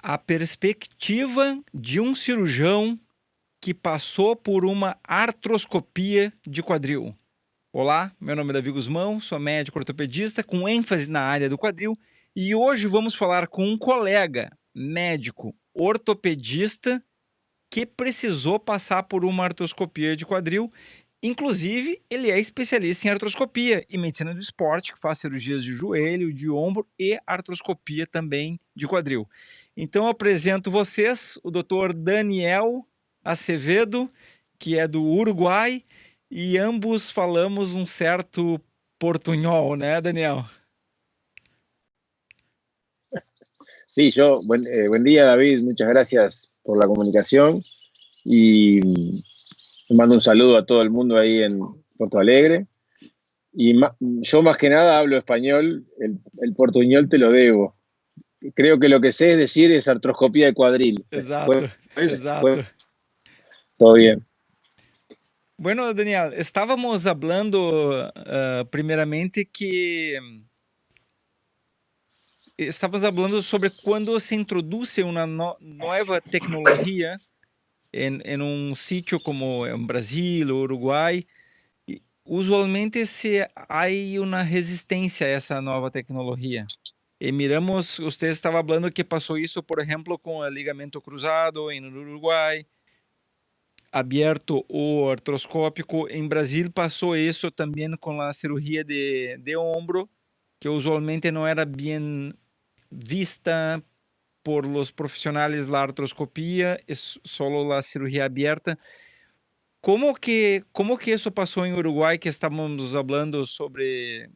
a perspectiva de um cirurgião que passou por uma artroscopia de quadril. Olá, meu nome é Davi Guzmão, sou médico ortopedista com ênfase na área do quadril e hoje vamos falar com um colega médico ortopedista que precisou passar por uma artroscopia de quadril. Inclusive, ele é especialista em artroscopia e medicina do esporte, que faz cirurgias de joelho, de ombro e artroscopia também de quadril. Então, eu apresento vocês o Dr. Daniel Acevedo, que é do Uruguai, e ambos falamos um certo portunhol, né, Daniel? Sí, buen día, David, muchas gracias por la comunicación y mando un saludo a todo el mundo ahí en Porto Alegre. Yo más que nada hablo español, el portuñol te lo debo. Creo que lo que sé es decir es artroscopía de cuadril. Exato, exato. Todo bien. Bueno, Daniel, estávamos hablando primeiramente estamos falando sobre quando se introduz uma nova tecnologia em um sítio como em Brasil ou Uruguai. Usualmente há uma resistência a essa nova tecnologia. E miramos, você estava falando que passou isso, por exemplo, com o ligamento cruzado em Uruguai, aberto ou artroscópico. Em Brasil passou isso também com a cirurgia de ombro, que usualmente não era bem vista por los profissionais da artroscopia, é só a cirurgia aberta. Como que isso passou em Uruguai, que estávamos falando sobre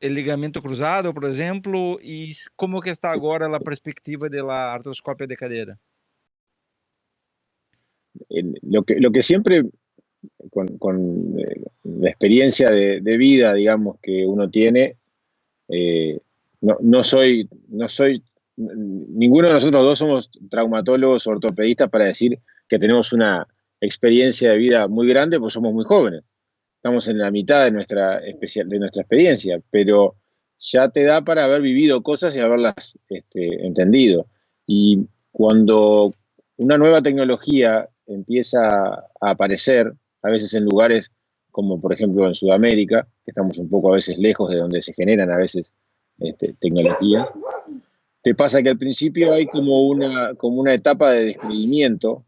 o ligamento cruzado, por exemplo, e como que está agora a perspectiva da artroscopia de cadeira? Lo que siempre con la experiencia de vida, digamos, que uno tiene, ninguno de nosotros dos somos traumatólogos o ortopedistas para decir que tenemos una experiencia de vida muy grande, porque somos muy jóvenes. Estamos en la mitad de nuestra experiencia, pero ya te da para haber vivido cosas y haberlas entendido. Y cuando una nueva tecnología empieza a aparecer, a veces en lugares como por ejemplo en Sudamérica, que estamos un poco a veces lejos de donde se generan a veces tecnologías, te pasa que al principio hay como una etapa de descreimiento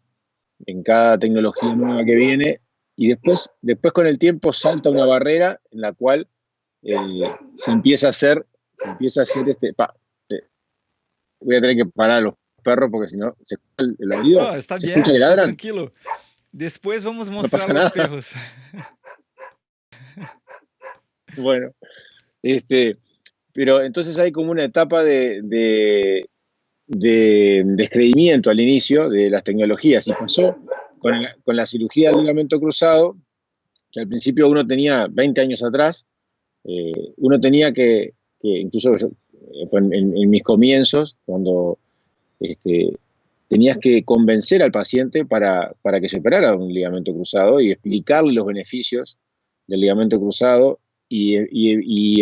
en cada tecnología nueva que viene, y después con el tiempo salta una barrera en la cual se empieza a hacer voy a tener que parar a los perros porque si no se escucha el ladrido. No, está ¿Se bien, escucha que está ladran? tranquilo. Después vamos a No mostrar pasa los nada. perros. Bueno, pero entonces hay como una etapa de descreimiento al inicio de las tecnologías, y pasó con la cirugía del ligamento cruzado, que al principio uno tenía 20 años atrás, uno tenía que incluso fue en mis comienzos, cuando tenías que convencer al paciente para que se operara un ligamento cruzado y explicarle los beneficios del ligamento cruzado y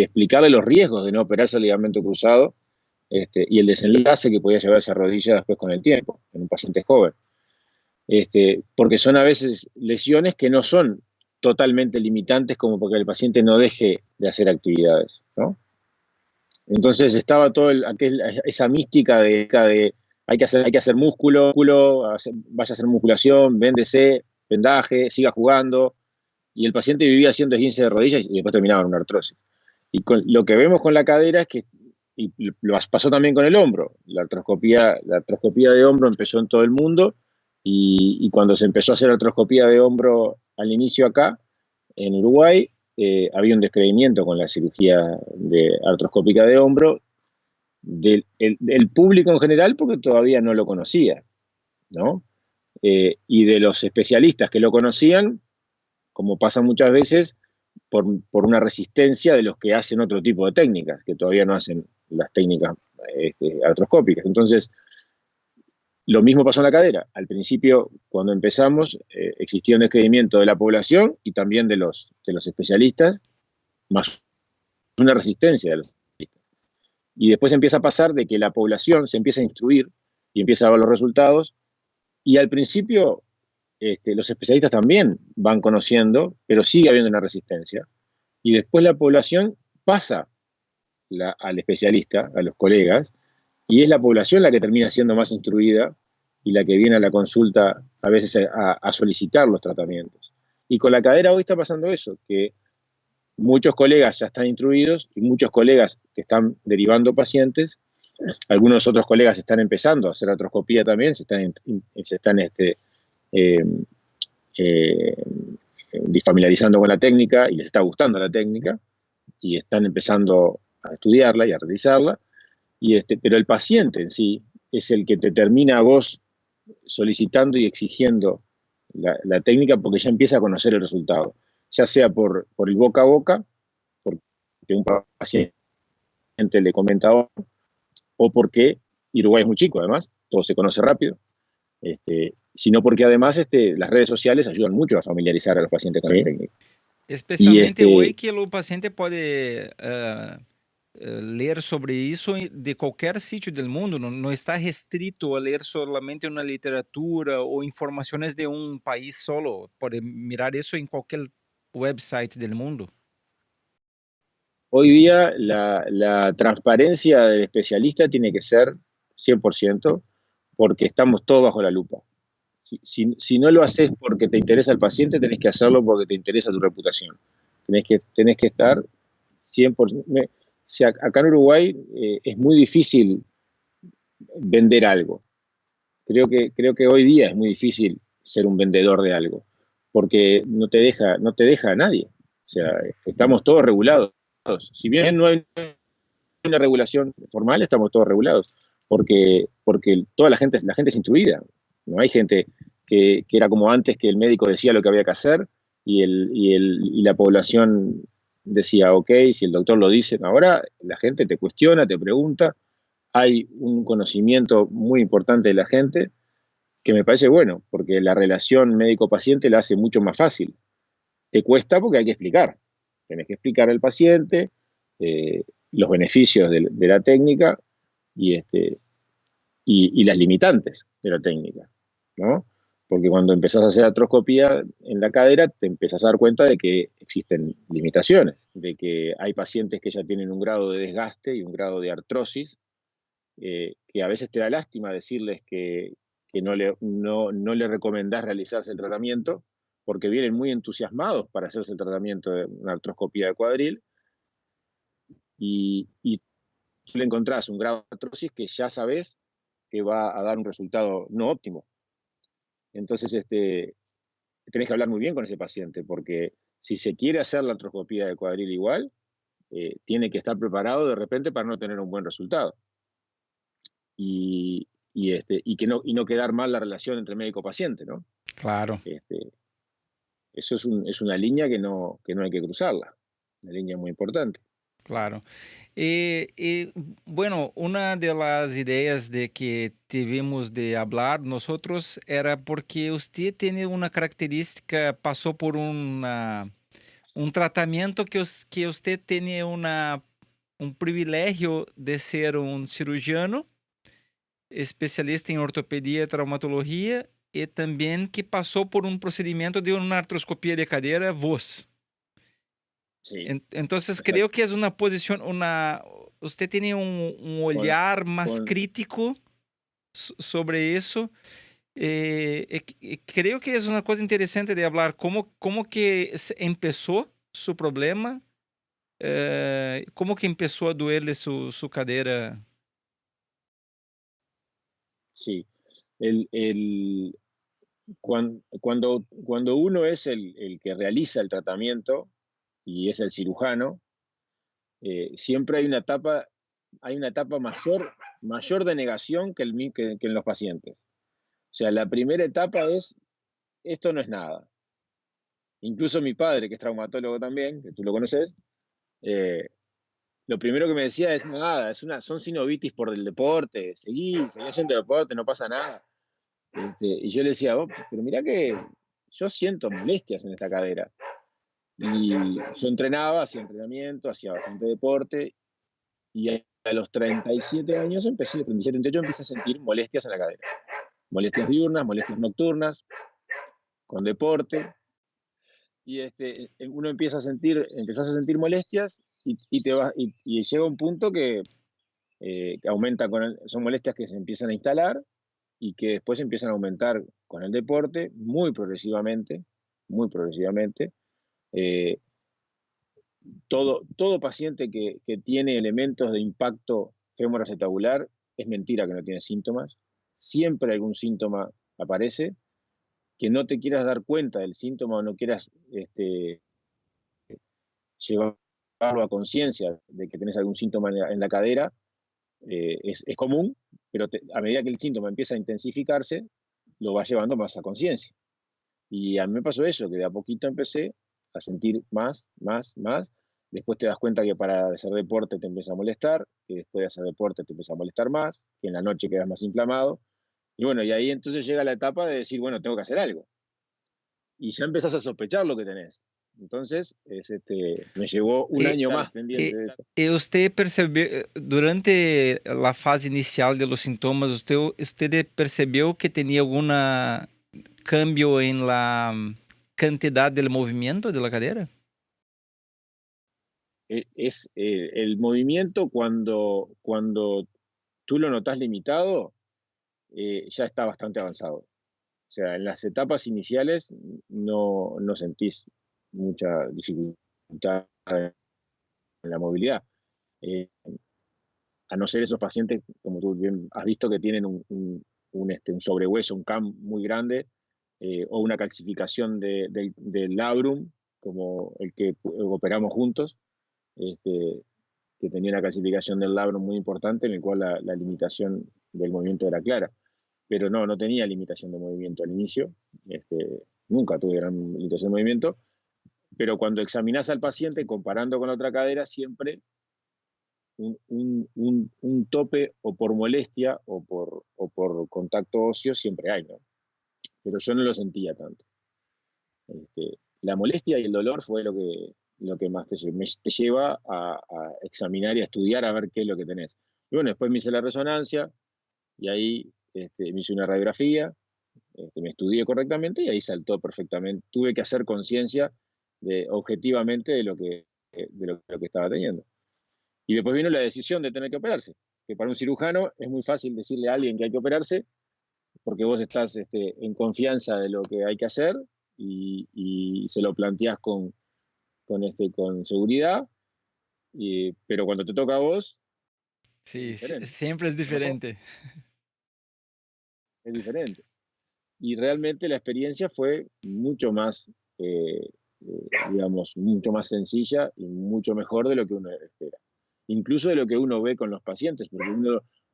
explicarle los riesgos de no operarse el ligamento cruzado, y el desenlace que podía llevar esa rodilla después con el tiempo, en un paciente joven. Porque son a veces lesiones que no son totalmente limitantes como porque el paciente no deje de hacer actividades, ¿no? Entonces estaba esa mística de hay que hacer músculo, vaya a hacer musculación, véndese, vendaje, siga jugando, y el paciente vivía haciendo esguince de rodillas y después terminaba en una artrosis. Y lo que vemos con la cadera es que, y lo pasó también con el hombro, la artroscopía de hombro empezó en todo el mundo, y cuando se empezó a hacer artroscopía de hombro al inicio acá, en Uruguay, había un descreimiento con la cirugía artroscópica de hombro del público en general, porque todavía no lo conocía, ¿no? Y de los especialistas que lo conocían, como pasa muchas veces, por una resistencia de los que hacen otro tipo de técnicas, que todavía no hacen las técnicas artroscópicas. Entonces, lo mismo pasó en la cadera. Al principio, cuando empezamos, existía un descreimiento de la población y también de los especialistas, más una resistencia de los especialistas. Y después empieza a pasar de que la población se empieza a instruir y empieza a ver los resultados. Y al principio los especialistas también van conociendo, pero sigue habiendo una resistencia. Y después la población pasa al especialista, a los colegas, y es la población la que termina siendo más instruida y la que viene a la consulta a veces a solicitar los tratamientos. Y con la cadera hoy está pasando eso, que muchos colegas ya están instruidos y muchos colegas que están derivando pacientes, algunos otros colegas están empezando a hacer artroscopía también, se están eh, eh, familiarizando con la técnica y les está gustando la técnica y están empezando a estudiarla y a realizarla, pero el paciente en sí es el que te termina a vos solicitando y exigiendo la técnica porque ya empieza a conocer el resultado, ya sea por el boca a boca, porque un paciente le comenta a otro, o porque Uruguay es muy chico además, todo se conoce rápido, sino porque además las redes sociales ayudan mucho a familiarizar a los pacientes con la técnica. Especialmente hoy que o paciente pode ler sobre isso de qualquer sítio do mundo, não está restrito a ler solamente uma literatura ou informações de um país solo, pode mirar isso em qualquer website del mundo. Hoy día la transparencia del especialista tiene que ser 100%, porque estamos todos bajo la lupa. Si no lo haces porque te interesa el paciente, tenés que hacerlo porque te interesa tu reputación. Tenés que estar 100%. Acá en Uruguay es muy difícil vender algo. Creo que hoy día es muy difícil ser un vendedor de algo, porque no te deja a nadie. O sea, estamos todos regulados. Si bien no hay una regulación formal, estamos todos regulados, porque toda la gente es instruida. No hay gente que era como antes, que el médico decía lo que había que hacer y la población decía, ok, si el doctor lo dice. Ahora la gente te cuestiona, te pregunta, hay un conocimiento muy importante de la gente que me parece bueno, porque la relación médico-paciente la hace mucho más fácil. Te cuesta porque hay que explicar. Tenés que explicar al paciente los beneficios de la técnica y las limitantes de la técnica, ¿no? Porque cuando empezás a hacer artroscopía en la cadera, te empezás a dar cuenta de que existen limitaciones, de que hay pacientes que ya tienen un grado de desgaste y un grado de artrosis, que a veces te da lástima decirles que no le recomendás realizarse el tratamiento, porque vienen muy entusiasmados para hacerse el tratamiento de una artroscopía de cuadril, y tú le encontrás un grado de artrosis que ya sabes que va a dar un resultado no óptimo. Entonces, tenés que hablar muy bien con ese paciente, porque si se quiere hacer la artroscopía de cuadril igual, tiene que estar preparado de repente para no tener un buen resultado. Y no quedar mal la relación entre médico-paciente, ¿no? Claro. Eso es una línea que no hay que cruzarla, una línea muy importante. Claro. Bueno, una de las ideas de que tivemos de hablar nosotros era porque usted tiene una característica, pasó por un tratamiento que usted tiene un privilegio de ser un cirujano, especialista en ortopedia y traumatología, y también que pasó por un procedimiento de una artroscopia de cadera vos. Sí. Entonces creo que es una posición, usted tiene un olhar más crítico sobre eso. Creo que es una cosa interesante de hablar, cómo que empezó su problema, cómo que empezó a doerle su cadera. Sí. Cuando uno es el que realiza el tratamiento y es el cirujano, siempre hay una etapa mayor de negación que en los pacientes. O sea, la primera etapa es, esto no es nada. Incluso mi padre, que es traumatólogo también, que tú lo conoces, lo primero que me decía es, nada, son sinovitis por el deporte, seguí haciendo deporte, no pasa nada. Y yo le decía, pero mirá que yo siento molestias en esta cadera. Y yo entrenaba, hacía entrenamiento, hacía bastante deporte, y a los 37 años, 37, 38, empecé a sentir molestias en la cadera. Molestias diurnas, molestias nocturnas, con deporte. Y uno empezás a sentir molestias y llega un punto que aumenta son molestias que se empiezan a instalar y que después empiezan a aumentar con el deporte muy progresivamente, muy progresivamente. Eh, todo paciente que tiene elementos de impacto femoroacetabular es mentira que no tiene síntomas. Siempre algún síntoma aparece. Que no te quieras dar cuenta del síntoma o no quieras llevarlo a conciencia de que tenés algún síntoma en la cadera, es común, pero a medida que el síntoma empieza a intensificarse, lo vas llevando más a conciencia. Y a mí me pasó eso, que de a poquito empecé a sentir más, más, más. Después te das cuenta que para hacer deporte te empieza a molestar, que después de hacer deporte te empieza a molestar más, que en la noche quedas más inflamado. Y bueno, y ahí entonces llega la etapa de decir, bueno, tengo que hacer algo. Y ya empezás a sospechar lo que tenés. Entonces, me llevó un año más pendiente de eso. E usted percebeu, durante a fase inicial de los sintomas, usted percebeu que tinha algum cambio em la cantidad del movimiento de la cadera? El movimiento cuando tú lo notas limitado, ya está bastante avanzado. O sea, en las etapas iniciales no sentís mucha dificultad en la movilidad. A no ser esos pacientes, como tú bien has visto, que tienen un sobrehueso, un CAM muy grande, o una calcificación del labrum, como el que operamos juntos, que tenía una calcificación del labrum muy importante, en el cual la limitación del movimiento era clara. Pero no tenía limitación de movimiento al inicio, nunca tuve gran limitación de movimiento, pero cuando examinás al paciente comparando con la otra cadera, siempre un tope o por molestia o por contacto óseo siempre hay, ¿no? Pero yo no lo sentía tanto. La molestia y el dolor fue lo que más te lleva a examinar y a estudiar a ver qué es lo que tenés. Y bueno, después me hice la resonancia y ahí me hice una radiografía, me estudié correctamente y ahí saltó perfectamente. Tuve que hacer conciencia objetivamente de lo que estaba teniendo. Y después vino la decisión de tener que operarse, que para un cirujano es muy fácil decirle a alguien que hay que operarse, porque vos estás en confianza de lo que hay que hacer y se lo planteás con seguridad, pero cuando te toca a vos, es Sí, diferente, siempre es ¿no? diferente. Es diferente. Y realmente la experiencia fue mucho más, digamos, mucho más sencilla y mucho mejor de lo que uno espera. Incluso de lo que uno ve con los pacientes, porque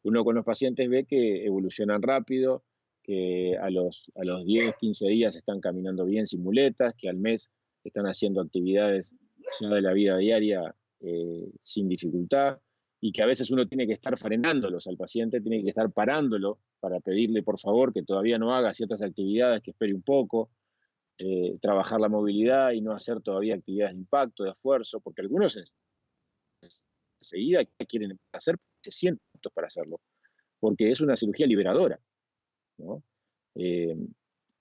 uno con los pacientes ve que evolucionan rápido, que a los 10, 15 días están caminando bien sin muletas, que al mes están haciendo actividades ya de la vida diaria sin dificultad, y que a veces uno tiene que estar frenándolos al paciente, tiene que estar parándolo para pedirle por favor que todavía no haga ciertas actividades, que espere un poco, trabajar la movilidad y no hacer todavía actividades de impacto, de esfuerzo, porque algunos enseguida quieren hacer, se sienten aptos para hacerlo, porque es una cirugía liberadora, ¿no? Eh,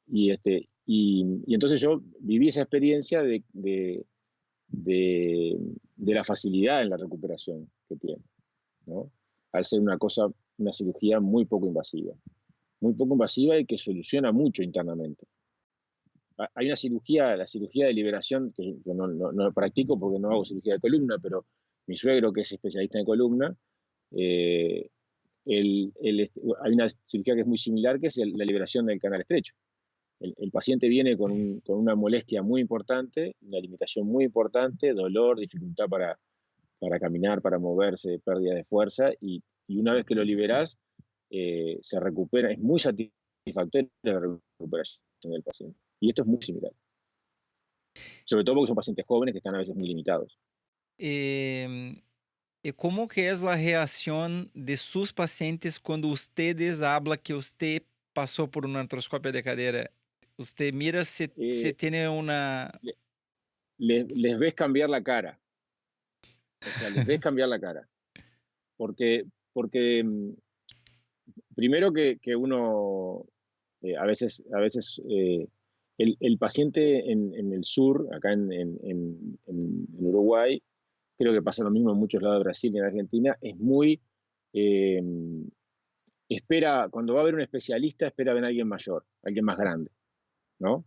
y entonces yo viví esa experiencia de la facilidad en la recuperación que tiene, ¿no? Al ser una cirugía muy poco invasiva y que soluciona mucho internamente. Hay una cirugía, la cirugía de liberación, que yo no practico porque no hago cirugía de columna, pero mi suegro, que es especialista en columna, eh, hay una cirugía que es muy similar, que es la liberación del canal estrecho. El paciente viene con una molestia muy importante, una limitación muy importante, dolor, dificultad para caminar, para moverse, pérdida de fuerza, y una vez que lo liberás, se recupera, es muy satisfactoria la recuperación del paciente. Y esto es muy similar. Sobre todo porque son pacientes jóvenes que están a veces muy limitados. E, e como que é a reação de seus pacientes quando ustedes habla que usted passou por uma artroscópia de cadeira? Usted mira se Eh, tem uma... les ves cambiar la cara, o sea, les ves cambiar la cara, porque primero que uno a veces el paciente en el sur, acá en Uruguay, creo que pasa lo mismo en muchos lados de Brasil y en Argentina, es muy, eh, espera, cuando va a ver un especialista, espera ver a alguien mayor, alguien más grande, ¿no?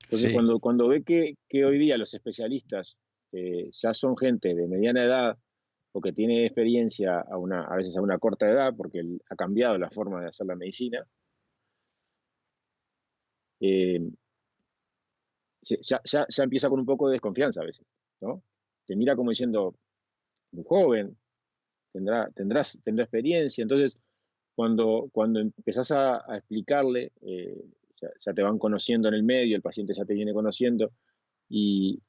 Entonces, Sí, cuando ve que hoy día los especialistas ya son gente de mediana edad o que tiene experiencia a veces a una corta edad, porque ha cambiado la forma de hacer la medicina, eh, ya empieza con un poco de desconfianza a veces, ¿no? Te mira como diciendo, muy joven, tendrá experiencia. Entonces, cuando empezás a explicarle, ya te van conociendo en el medio, el paciente ya te viene conociendo y,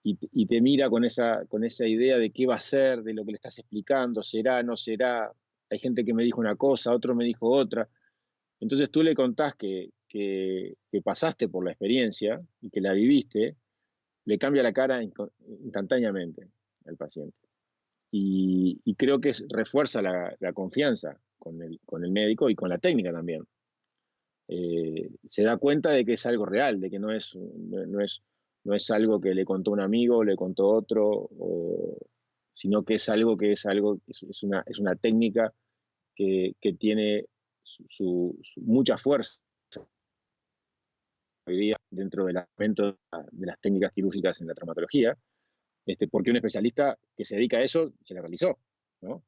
y te mira con esa idea de qué va a ser, de lo que le estás explicando, será, no será. Hay gente que me dijo una cosa, otro me dijo otra. Entonces tú le contás que pasaste por la experiencia y que la viviste, le cambia la cara instantáneamente al paciente. Y creo que refuerza la confianza con el médico y con la técnica también. Se da cuenta de que es algo real, de que no es algo que le contó un amigo, le contó otro, sino que es una técnica que tiene mucha fuerza hoy día dentro del aumento de las técnicas quirúrgicas en la traumatología, porque un especialista que se dedica a eso se la realizó, ¿no?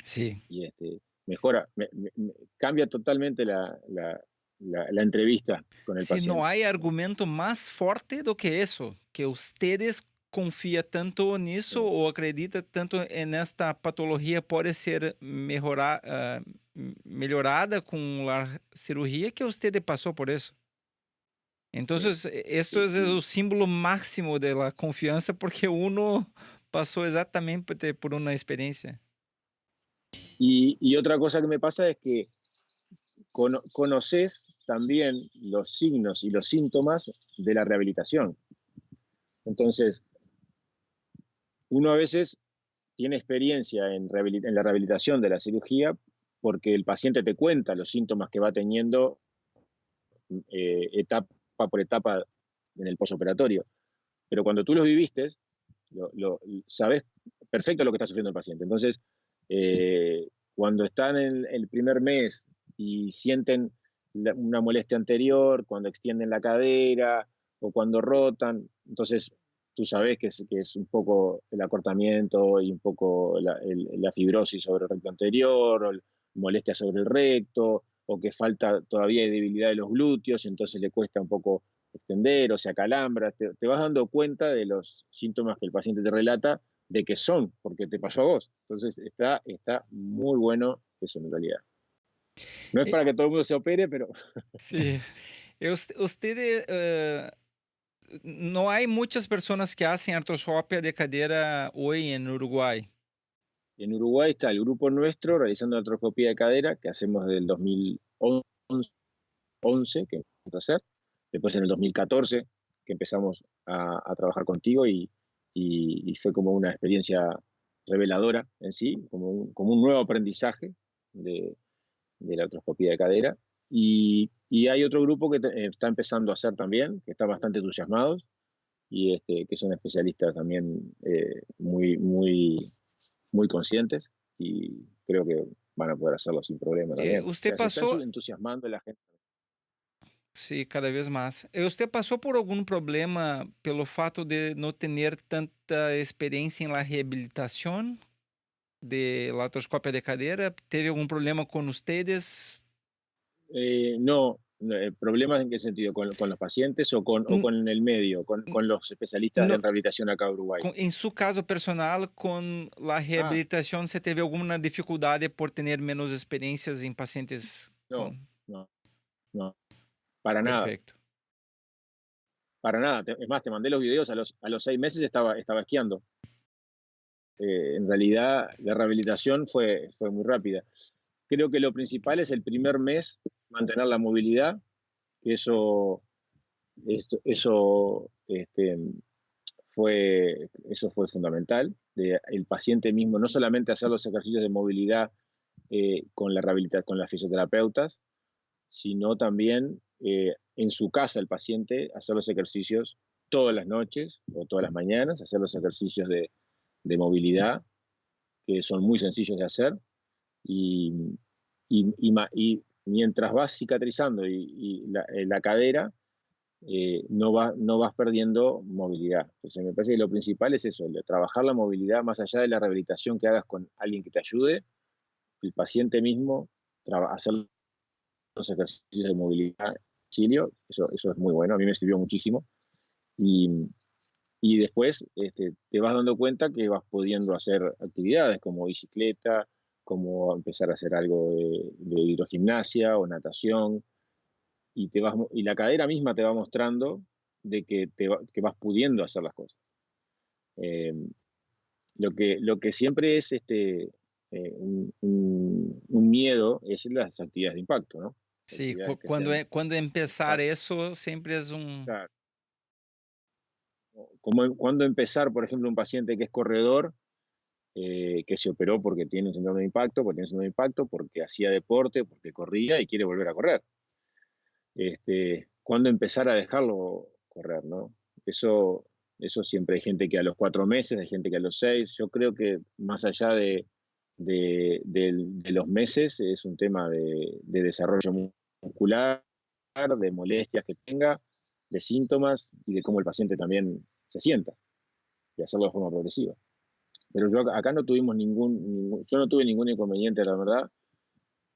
sí. Y mejora, cambia totalmente la entrevista con el Si no paciente. hay argumento más fuerte do que eso, que ustedes confía tanto nisso Sí. ou acredita tanto nesta patologia pode ser melhorada com a cirurgia que usted passou por isso. Sí, Entonces, esto sí. es el símbolo máximo de la confianza porque uno pasó exactamente por una experiencia. Y otra cosa que me pasa es que conoces también los signos y los síntomas de la rehabilitación. Entonces, uno a veces tiene experiencia en la rehabilitación de la cirugía porque el paciente te cuenta los síntomas que va teniendo etapa por etapa en el posoperatorio. Pero cuando tú los viviste, sabes perfecto lo que está sufriendo el paciente. Entonces, cuando están en el primer mes y sienten una molestia anterior, cuando extienden la cadera o cuando rotan, entonces tú sabes que es un poco el acortamiento y un poco la fibrosis sobre el recto anterior, o molestia sobre el recto, o que falta todavía debilidad de los glúteos, entonces le cuesta un poco extender o se acalambra. Te vas dando cuenta de los síntomas que el paciente te relata, de que son, porque te pasó a vos. Entonces está muy bueno eso en realidad. No es E- para que todo el mundo se opere, pero Sí. Usted, no hay muchas personas que hacen artroscopia de cadera hoy en Uruguay. en Uruguay está el grupo nuestro realizando artroscopía de cadera, que hacemos desde el 2011, que empezamos a hacer. Después en el 2014, que empezamos a trabajar contigo y fue como una experiencia reveladora en sí, como un nuevo aprendizaje de la artroscopía de cadera. Y hay otro grupo que está empezando a hacer también, que están bastante entusiasmados y que son especialistas también muy, muy, muy conscientes y creo que van a poder hacerlo sin problema también. O Usted sea, se está passou, entusiasmando la gente. sim, cada vez mais. Você passou por algum problema pelo fato de não ter tanta experiência em la reabilitação de laparoscopia de cadeira? ¿Teve algún problema con ustedes? No, no, ¿problemas en qué sentido? ¿Con los pacientes o N- con el medio, con los especialistas No, en rehabilitación acá en Uruguay? em seu caso personal, com a Ah, reabilitação, você teve alguma dificuldade por ter menos experiências em pacientes com... no, no, no, para nada, Perfeito. para nada. Es más, te mandé los videos, a los 6 meses estaba esquiando. En realidad, la rehabilitación fue muy rápida. Creo que lo principal es el primer mes mantener la movilidad, que eso fue fundamental. de el paciente mismo, no solamente hacer los ejercicios de movilidad con con las fisioterapeutas, sino también en su casa el paciente hacer los ejercicios todas las noches o todas las mañanas, hacer los ejercicios de movilidad, que son muy sencillos de hacer, y, y mientras vas cicatrizando la cadera, no vas perdiendo movilidad. Entonces me parece que lo principal es eso, trabajar la movilidad más allá de la rehabilitación que hagas con alguien que te ayude, el paciente mismo, hacer los ejercicios de movilidad, eso es muy bueno, a mí me sirvió muchísimo. Y, y después te vas dando cuenta que vas pudiendo hacer actividades como bicicleta, como empezar a hacer algo de hidrogimnasia o natación, y la cadera misma te va mostrando de que vas pudiendo hacer las cosas. Eh, lo que siempre es un miedo es las actividades de impacto, ¿no? Sí, Actividades que cuando, sean... cuando empezar eso siempre es Claro. Como cuando empezar, por ejemplo, un paciente que es corredor, que se operó porque tiene un síndrome de impacto, porque hacía deporte, porque corría y quiere volver a correr. Cuando empezar a dejarlo correr, ¿no? Eso siempre hay gente que a los 4 meses, hay gente que a los 6. Yo creo que más allá de los meses es un tema de desarrollo muscular, de molestias que tenga, de síntomas y de cómo el paciente también se sienta y hacerlo de forma progresiva. Pero acá no tuvimos yo no tuve ningún inconveniente, la verdad.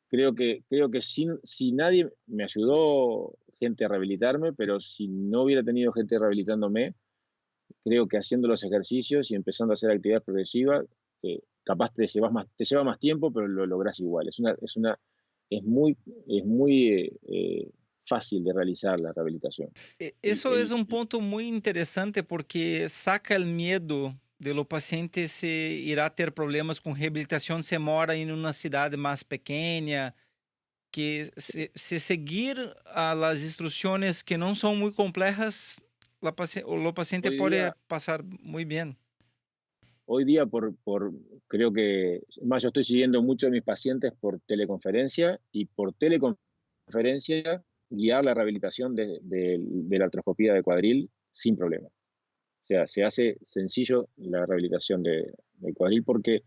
Creo que si nadie me ayudó gente a rehabilitarme, pero si no hubiera tenido gente rehabilitándome, creo que haciendo los ejercicios y empezando a hacer actividades progresivas, capaz te lleva más tiempo, pero lo lográs igual. Es muy, es muy fácil de realizar la rehabilitación. El, Eso es el- un punto muy interesante porque saca el miedo de los pacientes se irá a ter problemas con reabilitación se mora en una ciudad más pequeña, que se seguir a las instrucciones que no son muy complejas, o paciente hoy puede día, pasar muy bien. hoy día creo que, más yo estoy siguiendo mucho a mis pacientes por teleconferencia, y por teleconferencia guiar la rehabilitación de la artroscopía de cuadril sin problema. O sea, se hace sencillo la rehabilitación del cuadril, porque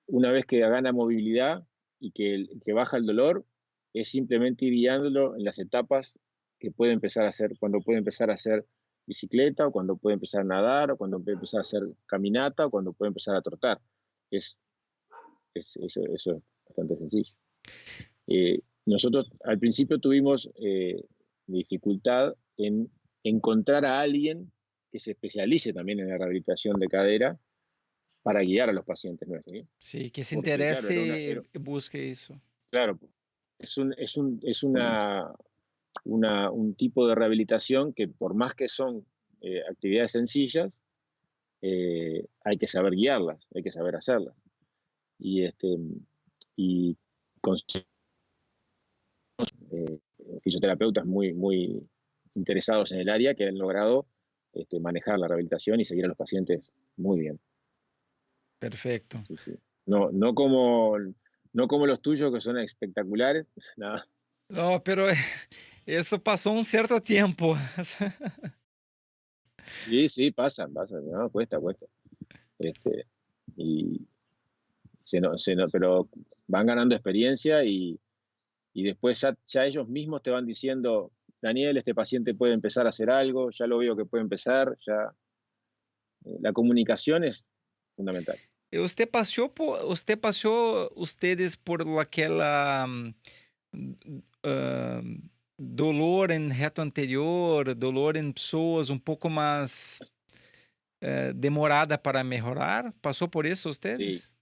una vez que gana movilidad y que baja el dolor, es simplemente ir guiándolo en las etapas que puede empezar a hacer, cuando puede empezar a hacer bicicleta, o cuando puede empezar a nadar, o cuando puede empezar a hacer caminata, o cuando puede empezar a trotar. Es, eso es bastante sencillo. Nosotros al principio tuvimos dificultad en encontrar a alguien que se especialice también en la rehabilitación de cadera para guiar a los pacientes nuestros, ¿sí? Sí, que se Porque, claro, interese y busque eso. claro, es un tipo de rehabilitación que, por más que son actividades sencillas, hay que saber guiarlas, hay que saber hacerlas. Y, y con fisioterapeutas muy interesados en el área, que han logrado manejar la rehabilitación y seguir a los pacientes muy bien. Perfecto. Sí, sí. No como los tuyos, que son espectaculares. Nada. No, pero eso pasó un cierto tiempo. Sí, sí, pasan, no, cuesta. Este, y pero van ganando experiencia, y después ya ellos mismos te van diciendo: Daniel, este paciente puede empezar a hacer algo, ya lo veo que puede empezar, ya. La comunicación es fundamental. Usted pasó ustedes por aquela dolor em reto anterior, dolor em pessoas um pouco mais demorada para melhorar? Passou por isso Sí. ustedes?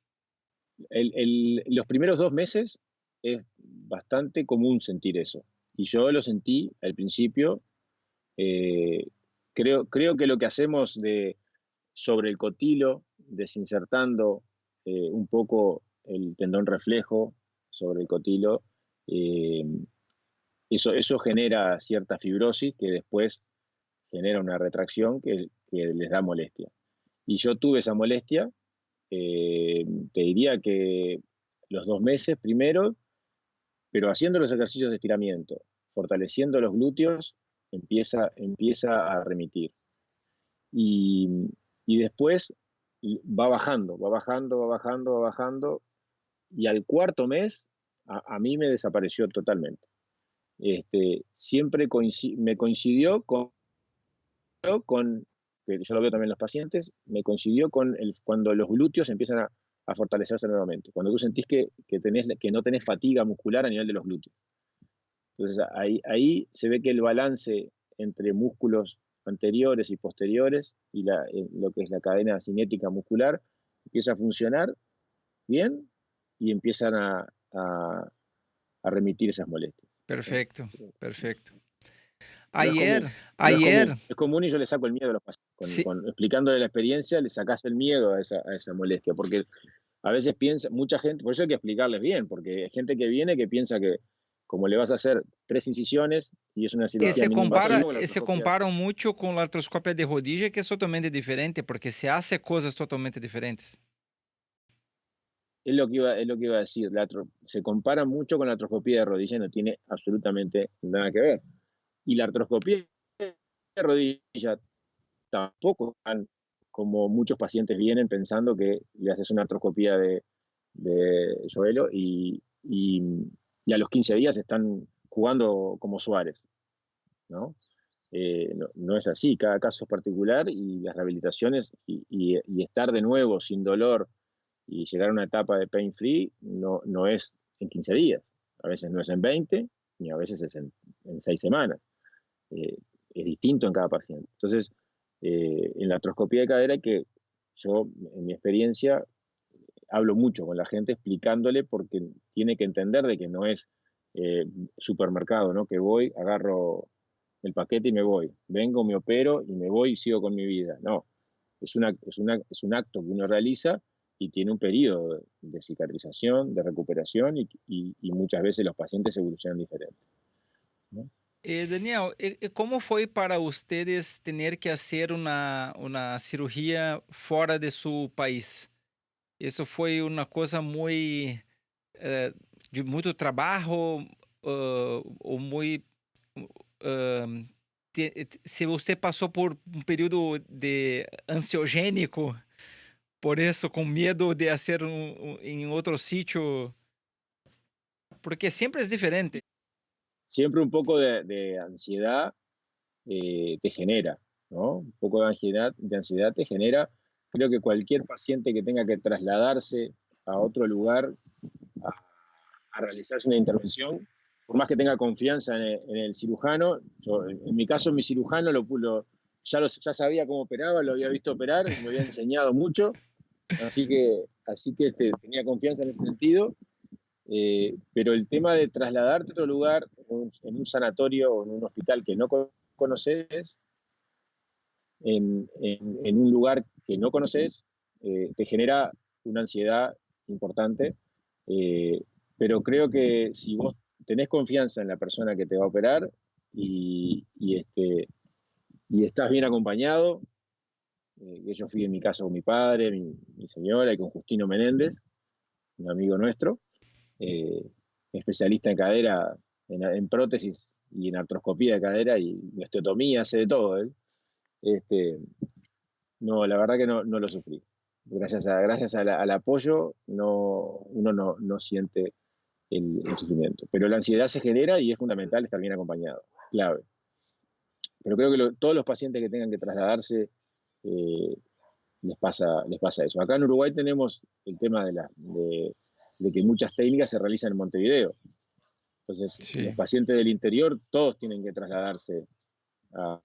Los primeros 2 meses es bastante común sentir eso. Y yo lo sentí al principio. eh, creo que lo que hacemos sobre el cotilo, desinsertando un poco el tendón reflejo sobre el cotilo, eh, eso genera cierta fibrosis que después genera una retracción que les da molestia. Y yo tuve esa molestia, te diría que los 2 meses primero, pero haciendo los ejercicios de estiramiento, fortaleciendo los glúteos, empieza a remitir. Y, y después va bajando, va bajando, va bajando, va bajando, y al cuarto mes a mí me desapareció totalmente. Siempre me coincidió con, que yo lo veo también en los pacientes, me coincidió con cuando los glúteos empiezan a fortalecerse nuevamente, cuando tú sentís que no tenés fatiga muscular a nivel de los glúteos. Entonces ahí se ve que el balance entre músculos anteriores y posteriores y lo que es la cadena cinética muscular empieza a funcionar bien y empiezan a remitir esas molestias. Perfecto, perfecto. No es Ayer, común, no es ayer, común. Es común y yo le saco el miedo a los pacientes. sí, Explicándole la experiencia, le sacás el miedo a esa molestia, porque a veces piensa, mucha gente, por eso hay que explicarles bien, porque hay gente que viene que piensa que como le vas a hacer 3 incisiones y es una cirugía mínima invasiva, la se artroscopia. comparam muito com a artroscópia de rodilha, que é totalmente diferente, porque se hace coisas totalmente diferentes. Es lo que iba a decir. Se compara mucho con la artroscopía de rodilla y no tiene absolutamente nada que ver. Y la artroscopía de rodilla tampoco tan como muchos pacientes vienen pensando que le haces una artroscopía de Joelo y a los 15 días están jugando como Suárez, ¿no? No es así, cada caso es particular y las rehabilitaciones y estar de nuevo sin dolor y llegar a una etapa de pain free no es en 15 días, a veces no es en 20, ni a veces es en 6 semanas. Es distinto en cada paciente. Entonces, en la artroscopía de cadera yo, en mi experiencia, hablo mucho con la gente explicándole porque tiene que entender de que no es supermercado, ¿no? Que voy, agarro el paquete y me voy. Vengo, me opero y me voy y sigo con mi vida. No, es un acto que uno realiza y tiene un periodo de cicatrización, de recuperación y muchas veces los pacientes evolucionan diferente, ¿no? Daniel, como foi para ustedes tener que hacer uma cirurgia fora de su país? Isso foi uma coisa muito de muito trabalho ou muito se você passou por um período de ansiogênico, por isso com medo de fazer em outro sítio, porque sempre é diferente. Siempre un poco de ansiedad te genera, ¿no? Un poco de ansiedad te genera. Creo que cualquier paciente que tenga que trasladarse a otro lugar a, a realizarse una intervención, por más que tenga confianza en el cirujano, en mi caso mi cirujano ya sabía cómo operaba, lo había visto operar, me había enseñado mucho, así que tenía confianza en ese sentido. Pero el tema de trasladarte a otro lugar, en un sanatorio o en un hospital que no conoces, en un lugar que no conoces, te genera una ansiedad importante. Pero creo que si vos tenés confianza en la persona que te va a operar y estás bien acompañado, que yo fui en mi caso con mi padre, mi señora y con Justino Menéndez, un amigo nuestro, eh, especialista en cadera, en prótesis y en artroscopía de cadera y osteotomía, hace de todo él. No, la verdad que no lo sufrí. Gracias al apoyo uno no siente el sufrimiento. Pero la ansiedad se genera y es fundamental estar bien acompañado, clave. Pero creo que todos los pacientes que tengan que trasladarse eh, les pasa eso. Acá en Uruguay tenemos el tema de que muchas técnicas se realizan en Montevideo. Entonces, los Sí. pacientes del interior todos tienen que trasladarse a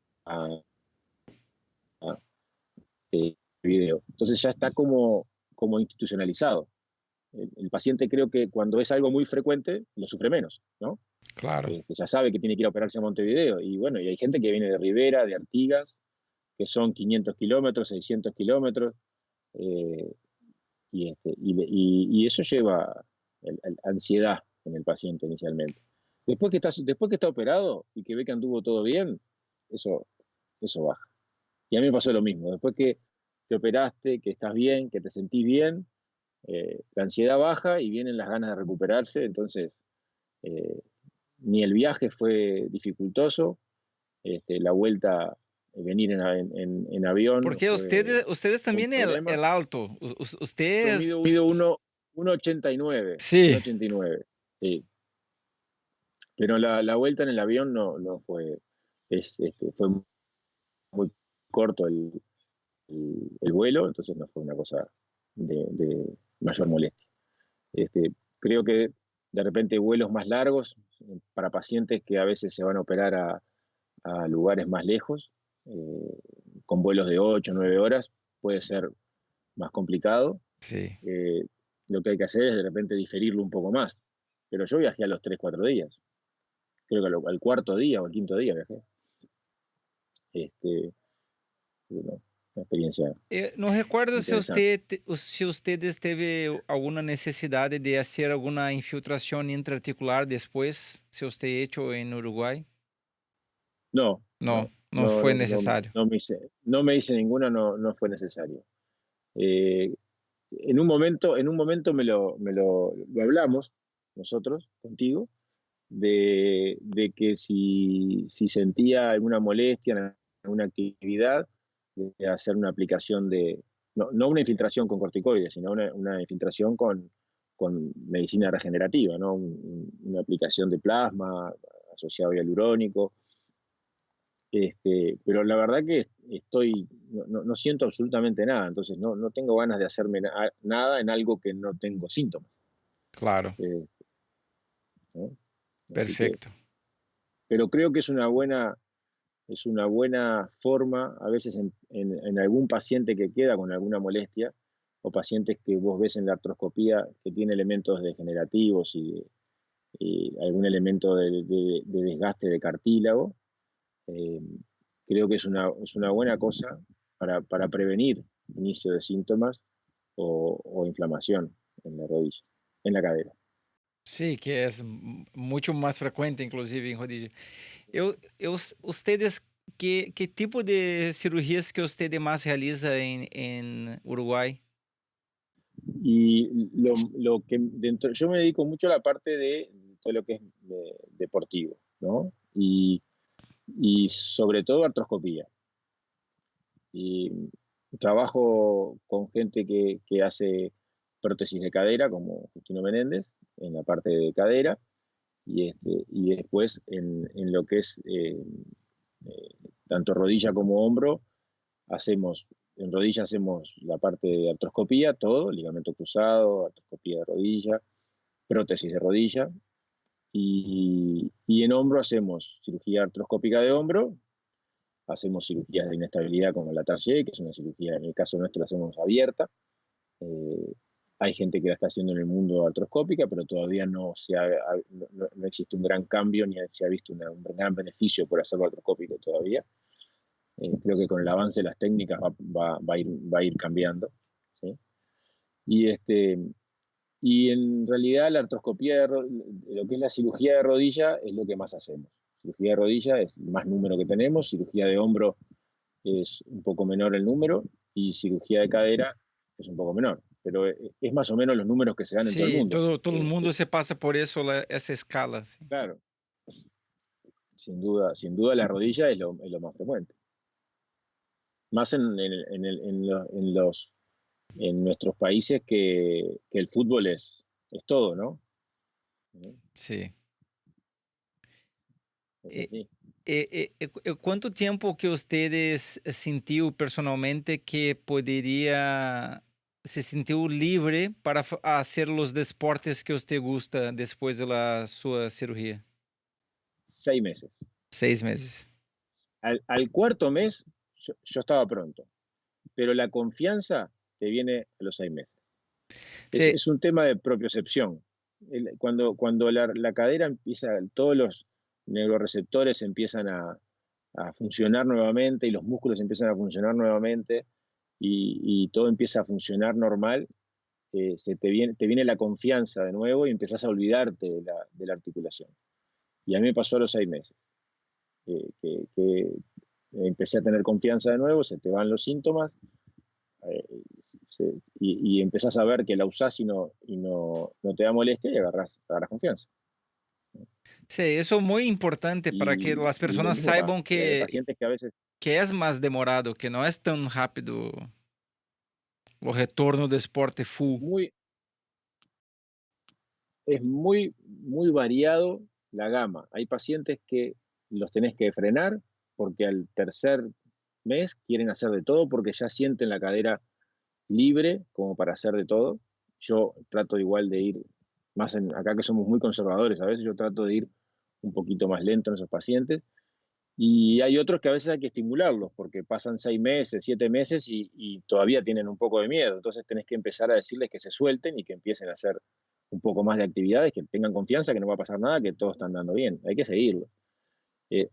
video. Entonces ya está como institucionalizado. El paciente creo que cuando es algo muy frecuente, lo sufre menos, ¿no? Claro. Que ya sabe que tiene que ir a operarse a Montevideo. Y bueno, y hay gente que viene de Rivera, de Artigas, que son 500 kilómetros, 600 kilómetros, eh, y eso lleva ansiedad en el paciente inicialmente. Después que está operado y que ve que anduvo todo bien, eso baja. Y a mí me pasó lo mismo. Después que te operaste, que estás bien, que te sentís bien, la ansiedad baja y vienen las ganas de recuperarse, entonces eh, ni el viaje fue dificultoso, la vuelta, venir en avión no Porque fue ustedes un también problema. el alto. Yo Ustedes, mido 1,89, sí, 1,89, sí. Pero la vuelta en el avión no fue, fue muy corto el vuelo, entonces no fue una cosa de mayor molestia. Creo que de repente vuelos más largos para pacientes que a veces se van a operar a lugares más lejos, eh, con vuelos de 8 o 9 horas, puede ser más complicado. sí. Eh, lo que hay que hacer es de repente diferirlo un poco más. Pero yo viajé a los 3 4 días. Creo que al cuarto día o al quinto día viajé. Este, bueno, una experiencia Não recordo se interesante. se ustedes teve alguma necessidade de fazer alguma infiltração intraarticular depois, se você hecho em Uruguai. No, Não, no, não no, foi no, no, necessário. no me hice ninguna, no fue necesario. Eh, en un momento lo hablamos nosotros contigo, de que si sentía alguna molestia en alguna actividad, de hacer una aplicación no una infiltración con corticoides, sino una infiltración con medicina regenerativa, ¿no? Una aplicación de plasma asociado a hialurónico. Pero la verdad que no siento absolutamente nada, entonces no tengo ganas de hacerme nada en algo que no tengo síntomas. Claro, Eh, ¿No? Así que, perfeito. pero creo que es una buena forma, a veces en algún paciente que queda con alguna molestia, o pacientes que vos ves en la artroscopía que tiene elementos degenerativos y algún elemento de desgaste de cartílago. eh, Creo que es una buena cosa para prevenir inicio de síntomas o inflamación en la rodilla, en la cadera. Sim, que é muito mais frequente, inclusive, em rodilha. Ustedes, que tipo de cirurgias que usted mais realiza em Uruguai? Y lo que yo me dedico mucho a la parte de todo lo que es deportivo, ¿no? Y sobre todo artroscopía. Y trabajo con gente que hace prótesis de cadera, como Justino Menéndez, en la parte de cadera, y después en lo que es eh, tanto rodilla como hombro, en rodilla hacemos la parte de artroscopía, todo, ligamento cruzado, artroscopía de rodilla, prótesis de rodilla, y en hombro hacemos cirugía artroscópica de hombro, hacemos cirugías de inestabilidad como la Target, que es una cirugía, en el caso nuestro la hacemos abierta. Eh, Hay gente que la está haciendo en el mundo artroscópica, pero todavía no existe un gran cambio ni se ha visto un gran beneficio por hacerlo artroscópico todavía. Creo que con el avance de las técnicas va a ir cambiando, ¿sí? Y, y en realidad la artroscopía, lo que es la cirugía de rodilla, es lo que más hacemos. Cirugía de rodilla es el más número que tenemos, cirugía de hombro es un poco menor el número, y cirugía de cadera es un poco menor, pero es más o menos los números que se dan en todo el Sim, mundo. todo mundo se passa por isso, essa escala. Assim. Claro, sin duda la rodilla es lo más frecuente. Más en nuestros países que el fútbol es todo, ¿no? Sim. Es E, así. quanto tempo que ustedes sentiu personalmente que poderia se sentiu livre para fazer os deportes que você gosta depois da sua cirurgia? 6 meses. 6 meses. Al cuarto mes yo estaba pronto, pero la confianza te viene a los 6 meses. Es, Você, es un tema de propiocepción. Cuando la cadera empieza, todos los neuroreceptores empiezan a funcionar nuevamente y los músculos empiezan a funcionar nuevamente y todo empieza a funcionar normal, te viene la confianza de nuevo y empezás a olvidarte de la articulación. Y a mí me pasó a los 6 meses, que empecé a tener confianza de nuevo, se te van los síntomas, y empezás a ver que la usás y no te da molestia y agarrás confianza. Sí, eso es muy importante para que las Y lo personas mismo pasa. saibam Hay pacientes que a veces que es más demorado, que no es tan rápido o retorno do esporte full. muy, es muy, muy variado la gama. Hay pacientes que los tenés que frenar porque al tercer mes quieren hacer de todo porque ya sienten la cadera libre como para hacer de todo. Yo trato igual de ir acá que somos muy conservadores, a veces yo trato de ir un poquito más lento en esos pacientes. Y hay otros que a veces hay que estimularlos porque pasan 6 meses, 7 meses y todavía tienen un poco de miedo. Entonces tenés que empezar a decirles que se suelten y que empiecen a hacer un poco más de actividades, que tengan confianza, que no va a pasar nada, que todo está andando bien. Hay que seguirlo.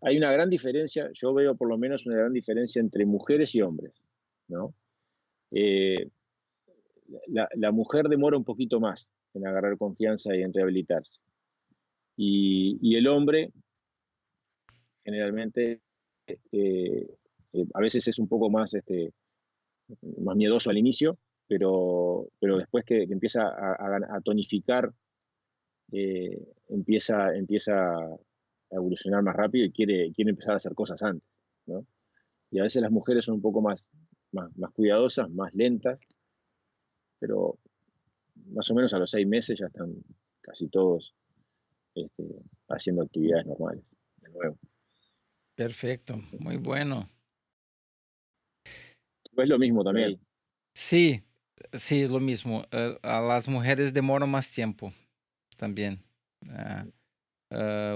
Hay una gran diferencia, yo veo por lo menos una gran diferencia entre mujeres y hombres, ¿no? Eh, la mujer demora un poquito más en agarrar confianza y en rehabilitarse. Y el hombre generalmente a veces es un poco más miedoso al inicio, pero después que empieza a tonificar, empieza a evolucionar más rápido y quiere empezar a hacer cosas antes, ¿no? Y a veces las mujeres son un poco más cuidadosas, más lentas, pero más o menos a los 6 meses ya están casi todos este, haciendo actividades normales, de nuevo. Perfecto, muy bueno. Es lo mismo también. Sí, sí, lo mismo. A las mujeres demoran más tiempo también. Ah,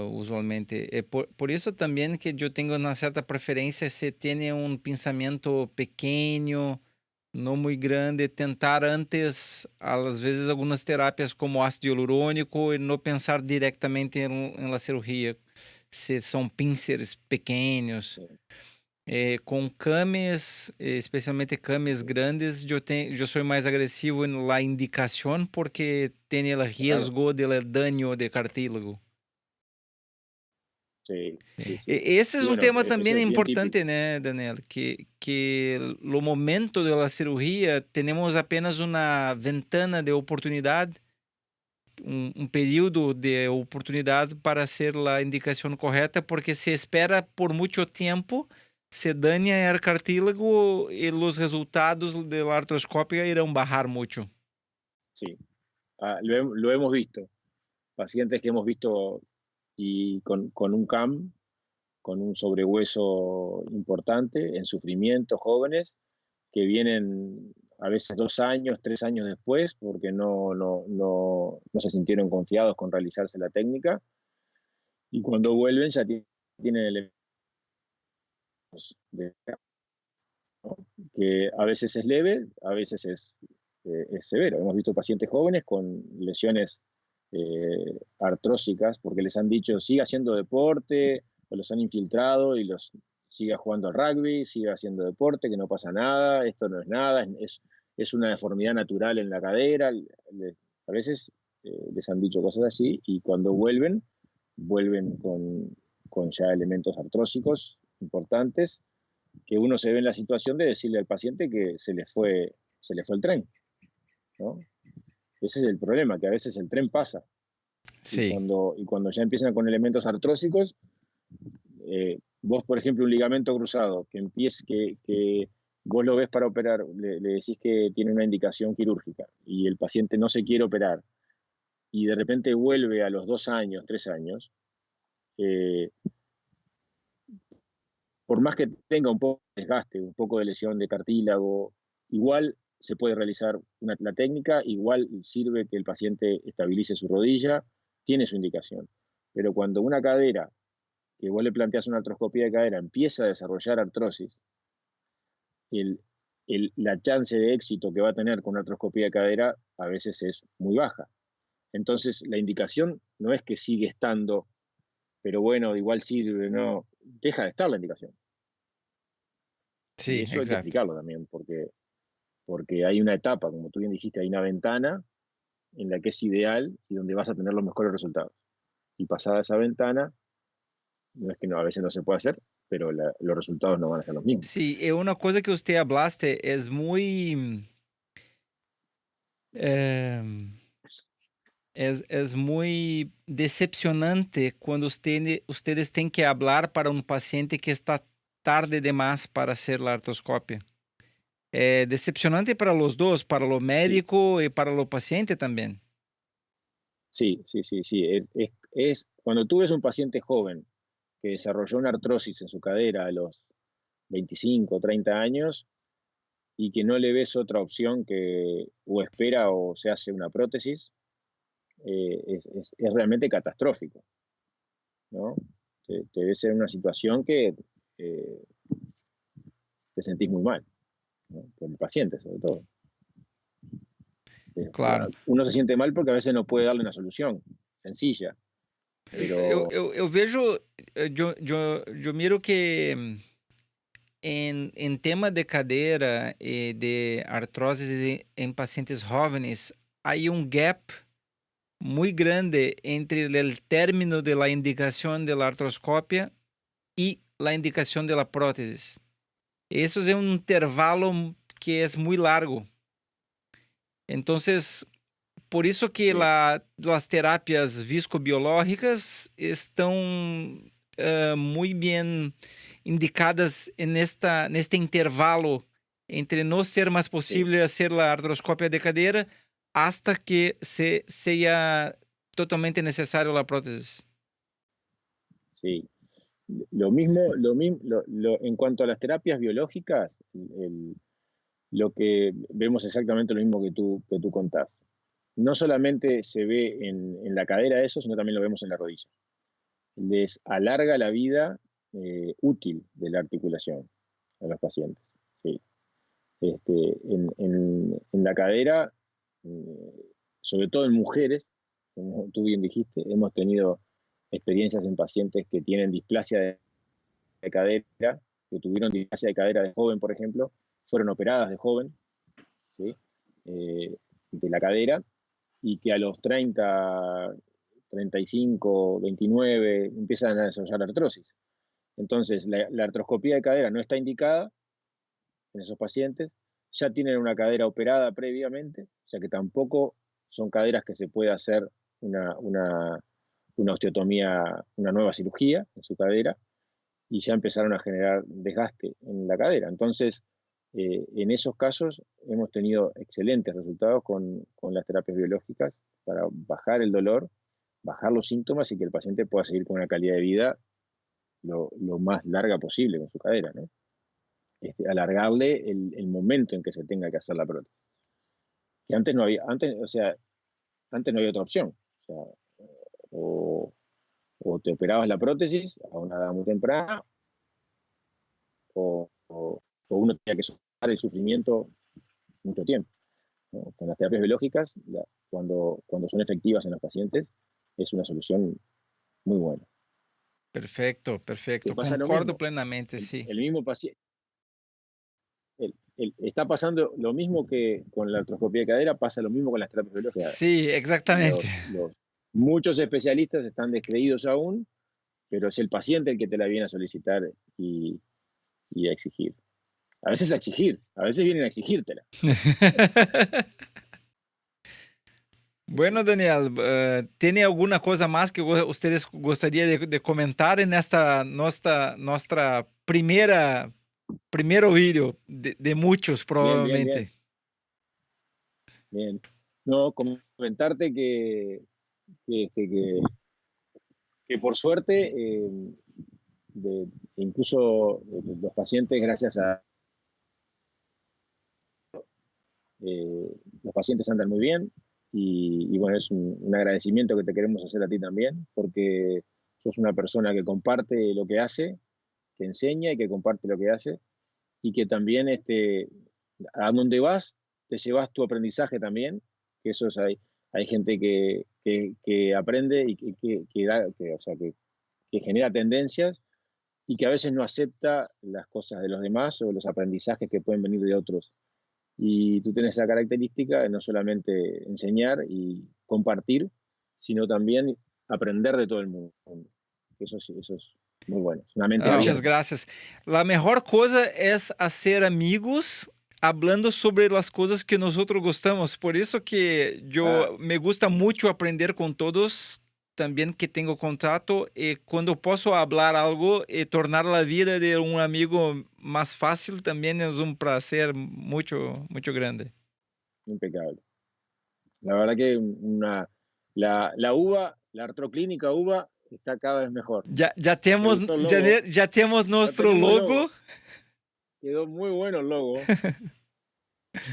usualmente. Por eso también que yo tengo una cierta preferencia si tiene un pensamiento pequeño, no muy grande, tentar antes, a las veces, algunas terapias como ácido hialurónico y no pensar directamente en la cirugía, si son pinceres pequeños. Sí, Com cames, especialmente cames sí, grandes, eu sou mais agressivo na indicação porque tem o claro. risco de dano de cartílago. Sí, sí, sí. Esse é Y um bueno, tema eso também es bien importante, típico. né, Daniel? Que no momento da cirurgia temos apenas uma ventana de oportunidade, período de oportunidade para ser a indicação correta, porque se espera por muito tempo, se daña el cartílago e os resultados da artroscópia irão bajar muito. Sí. Lo hemos visto. Pacientes que hemos visto y con un CAM, con un sobrehueso importante, en sufrimiento, jóvenes, que vienen a veces 2 años, 3 años después, porque no se sintieron confiados con realizarse la técnica, y cuando vuelven ya tienen elementos de, que a veces es leve, a veces es severo. Hemos visto pacientes jóvenes con lesiones artrósicas porque les han dicho siga haciendo deporte, o los han infiltrado y los siga jugando al rugby, siga haciendo deporte, que no pasa nada, esto no es nada, es una deformidad natural en la cadera. A veces les han dicho cosas así y cuando vuelven con ya elementos artrósicos importantes que uno se ve en la situación de decirle al paciente que se le fue el tren, ¿no? Ese es el problema, que a veces el tren pasa Sim, y cuando ya empiezan con elementos artrósicos, vos, por ejemplo, un ligamento cruzado que vos lo ves para operar, le decís que tiene una indicación quirúrgica y el paciente no se quiere operar y de repente vuelve a los 2 años, 3 años, eh, por más que tenga un poco de desgaste, un poco de lesión de cartílago, igual se puede realizar la técnica, igual sirve que el paciente estabilice su rodilla, tiene su indicación. Pero cuando una cadera, que vos le planteas una artroscopía de cadera, empieza a desarrollar artrosis, el, la chance de éxito que va a tener con una artroscopía de cadera a veces es muy baja. Entonces, la indicación no es que sigue estando, pero bueno, igual sirve, no, deja de estar la indicación. Y sim, eso hay que exato. explicarlo también, porque hay una etapa, como tú bien dijiste, hay una ventana en la que es ideal y donde vas a tener los mejores resultados. Y pasada esa ventana, no es que no, a veces no se puede hacer, pero los resultados no van a ser los mismos. Sí, una cosa que usted hablaste es muy, em, es muy decepcionante cuando ustedes tienen que hablar para un paciente que está tarde demás para hacer la artroscopia. É decepcionante para los dos, para lo Sí, médico y para lo paciente también. sí, sí, sí, sí. Cuando tú ves un paciente joven que desarrolló una artrosis en su cadera a los 25 o 30 años y que no le ves otra opción que o espera o se hace una prótesis, es realmente catastrófico, ¿no? Te ves en una situación que eh, te sentís muy mal, ¿no? Por el paciente sobre todo. Claro. Uno se siente mal porque a veces no puede darle una solución sencilla, pero Eu vejo, eu miro que em tema de cadeira e de artrose em pacientes jovens, há gap muito grande entre o término de la indicação de la artroscopia e la indicação de la prótese. Isso é intervalo que é muito largo. Entonces, por isso que sí, las terapias viscobiológicas estão muito bem indicadas neste intervalo entre não ser mais sí, possível hacer a artroscopia de cadeira hasta que seja totalmente necessário a prótese. sí. En cuanto a las terapias biológicas, lo que vemos exactamente lo mismo que tú contás. No solamente se ve en la cadera eso, sino también lo vemos en la rodilla. Les alarga la vida útil de la articulación a los pacientes. Sí. En la cadera, sobre todo en mujeres, como tú bien dijiste, hemos tenido experiencias en pacientes que tienen displasia de cadera, que tuvieron displasia de cadera de joven, por ejemplo, fueron operadas de joven, ¿sí? De la cadera, y que a los 30, 35, 29 empiezan a desarrollar artrosis. Entonces, la artroscopía de cadera no está indicada en esos pacientes, ya tienen una cadera operada previamente, o sea que tampoco son caderas que se puede hacer una osteotomía, una nueva cirugía en su cadera, y ya empezaron a generar desgaste en la cadera. Entonces, en esos casos hemos tenido excelentes resultados con las terapias biológicas para bajar el dolor, bajar los síntomas y que el paciente pueda seguir con una calidad de vida lo más larga posible con su cadera, ¿no? Alargarle el momento en que se tenga que hacer la prótesis. Que antes no había, antes, o sea, antes no había otra opción. O sea, o, o te operabas la prótesis a una edad muy temprana, o uno tenía que soportar el sufrimiento mucho tiempo, ¿no? Con las terapias biológicas, cuando son efectivas en los pacientes, es una solución muy buena. Perfecto, Que perfecto. pasa lo Concordo mismo, plenamente, sí. el mismo paciente, está pasando lo mismo que con la artroscopía de cadera, pasa lo mismo con las terapias biológicas. Sí, exactamente. Muchos especialistas están descreídos aún, pero es el paciente el que te la viene a solicitar y a exigir. A veces a exigir, a veces vienen a exigírtela. Bueno, Daniel, ¿tiene alguna cosa más que ustedes gostaria de comentar en esta nuestra primero vídeo de muchos Bien, bien, bien, probablemente? bien. No, comentarte que, este, que, que por suerte, de, incluso los pacientes, gracias a los pacientes andan muy bien y bueno, es un agradecimiento que te queremos hacer a ti también, porque sos una persona que comparte lo que hace, que enseña y que comparte lo que hace y que también a donde vas te llevas tu aprendizaje también, que eso es, hay gente que aprende y o sea, que genera tendencias y que a veces no acepta las cosas de los demás o los aprendizajes que pueden venir de otros. Y tú tienes esa característica de no solamente enseñar y compartir, sino también aprender de todo el mundo. Eso muy bueno. Es una mente Muchas abierta. gracias. La mejor cosa es hacer amigos hablando sobre las cosas que nosotros gostamos. Por eso que yo me gusta mucho aprender con todos, también que tengo contrato, y cuando puedo hablar algo y tornar la vida de un amigo más fácil, también es un placer mucho, mucho grande. Impecable. La verdad que la uva, la artroclínica uva, está cada vez mejor. Ya Me tenemos, gustó el logo. ya tenemos Ya nuestro tenemos logo. logo. Quedó muy bueno el logo.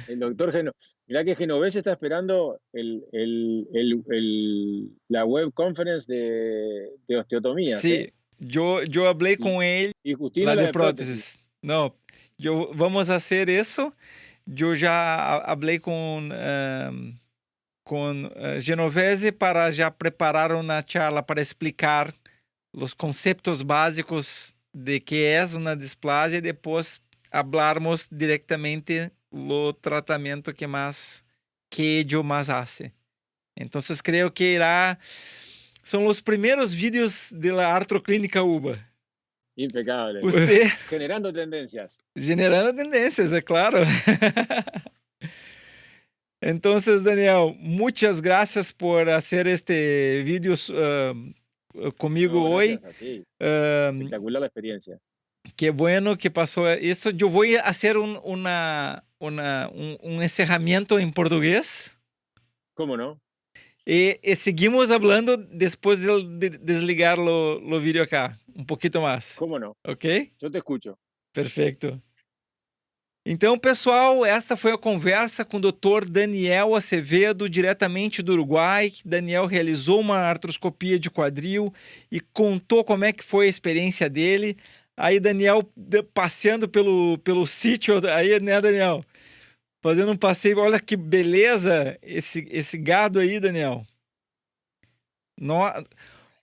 El doctor mirá que Genovés está esperando la web conference de osteotomías, ¿eh? Sí, yo hablé con él, Y Justino la la de de prótesis. prótesis. No, vamos a hacer eso. Yo ya hablé con Genovese para ya preparar una charla para explicar los conceptos básicos de qué es una displasia y después hablarmos directamente lo tratamiento que ello más hace. Entonces creo que son los primeros vídeos de la artroclínica UBA. Impecable. Usted Generando tendencias. generando tendencias, es claro. Entonces, Daniel, muchas gracias por hacer este vídeo conmigo No, hoy. gracias a ti. Um, Espectacular la experiencia. Qué bueno que pasó eso. Yo voy a hacer un encerramiento en portugués. ¿Cómo no? Y seguimos hablando después de desligar lo vídeo acá, un poquito más. ¿Cómo no? Ok? Yo te escucho. Perfeito. Então, pessoal, essa foi a conversa com o Dr. Daniel Acevedo, diretamente do Uruguai. Daniel realizou uma artroscopia de quadril e contou como é que foi a experiência dele. Aí, Daniel passeando pelo sítio, aí, né, Daniel? Fazendo um passeio, olha que beleza esse gado aí, Daniel. No...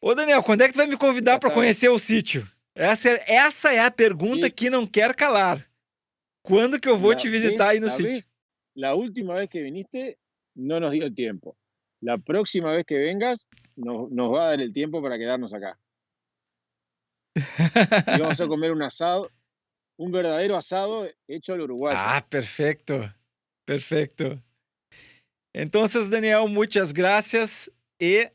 Ô, Daniel, quando é que tu vai me convidar para conhecer o sítio? Essa é a pergunta que não quer calar. ¿Cuándo que eu vou te visitar ahí en el sitio? La última vez que viniste no nos dio el tiempo. La próxima vez que vengas nos va a dar el tiempo para quedarnos acá. Y vamos a comer un asado, un verdadero asado hecho al uruguayo. Ah, perfecto, perfecto. Entonces, Daniel, muchas gracias e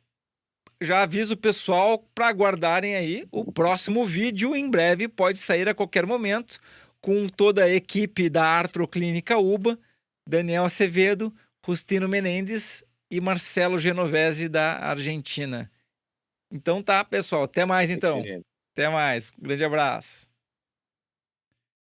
já aviso o pessoal para aguardarem aí o próximo vídeo. Em breve pode sair a qualquer momento, com toda a equipe da Artroclínica UBA, Daniel Acevedo, Justino Menendez e Marcelo Genovese da Argentina. Então tá, pessoal, até mais então. Excelente. Até mais, um grande abraço.